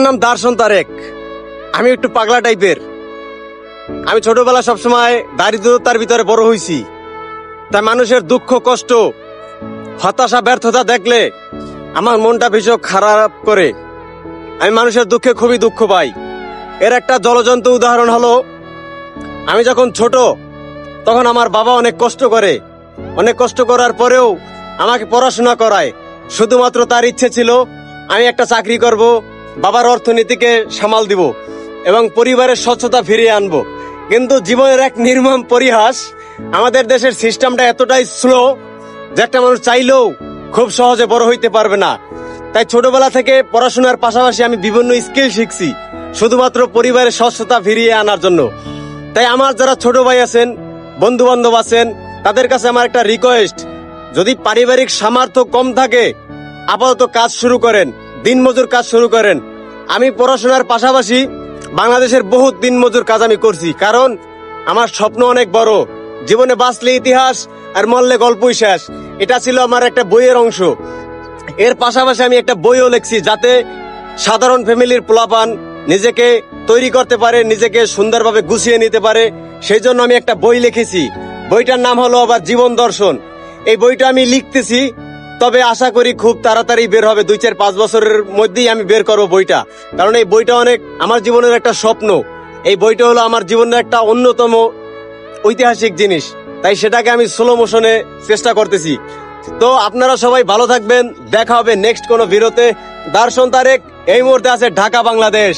নাম দার্শন তারেক। আমি একটু পাগলা টাইপের। আমি ছোটবেলা সবসময় দারিদ্রতার ভিতরে বড় হয়েছি। তাই মানুষের দুঃখ কষ্ট হতাশা ব্যর্থতা দেখলে আমার মনটা ভীষণ খারাপ করে। আমি মানুষের দুঃখে খুবই দুঃখ পাই। এর একটা জ্বলজ্বন্ত উদাহরণ হলো, আমি যখন ছোট তখন আমার বাবা অনেক কষ্ট করে। অনেক কষ্ট করার পরেও আমাকে পড়াশোনা করায়। শুধুমাত্র তার ইচ্ছে ছিল আমি একটা চাকরি করব, বাবার অর্থনীতিকে সামাল দিব এবং পরিবারের স্বচ্ছতা ফিরিয়ে আনবো। কিন্তু জীবনের এক নির্মম পরিহাস, আমাদের দেশের সিস্টেমটা এতটাই স্লো যে একটা মানুষ চাইলেও খুব সহজে বড় হইতে পারবে না। তাই ছোটবেলা থেকে পড়াশোনার পাশাপাশি আমি বিভিন্ন স্কিল শিখছি শুধুমাত্র পরিবারের স্বচ্ছতা ফিরিয়ে আনার জন্য। তাই আমার যারা ছোট ভাই আছেন, বন্ধু বান্ধব আছেন, তাদের কাছে আমার একটা রিকোয়েস্ট, যদি পারিবারিক সামর্থ্য কম থাকে আপাতত কাজ শুরু করেন, দিনমজুর কাজ শুরু করেন। আমি পড়াশোনার পাশাপাশি বাংলাদেশের বহুত দিনমজুর কাজ আমি করছি, কারণ আমার স্বপ্ন অনেক বড়। জীবনে বাঁচলে ইতিহাস আর মরলে গল্পই শেষ, এটা ছিল আমার একটা বইয়ের অংশ। এর পাশাপাশি আমি একটা বইও লিখছি যাতে সাধারণ ফ্যামিলির পোলাপান নিজেকে তৈরি করতে পারে, নিজেকে সুন্দরভাবে গুছিয়ে নিতে পারে। সেই জন্য আমি একটা বই লিখেছি। বইটার নাম হলো আবার জীবন দর্শন। এই বইটা আমি লিখতেছি, তবে আশা করি খুব তাড়াতাড়ি বের হবে। 2-4-5 বছরের মধ্যেই আমি বের করবো বইটা, কারণ এই বইটা অনেক আমার জীবনের একটা স্বপ্ন। এই বইটা হলো আমার জীবনের একটা অন্যতম ঐতিহাসিক জিনিস, তাই সেটাকে আমি স্লো মোশনে চেষ্টা করতেছি। তো আপনারা সবাই ভালো থাকবেন, দেখা হবে নেক্সট কোনো ভিডিওতে। দার্শন তারেক এই মুহূর্তে আছে ঢাকা, বাংলাদেশ।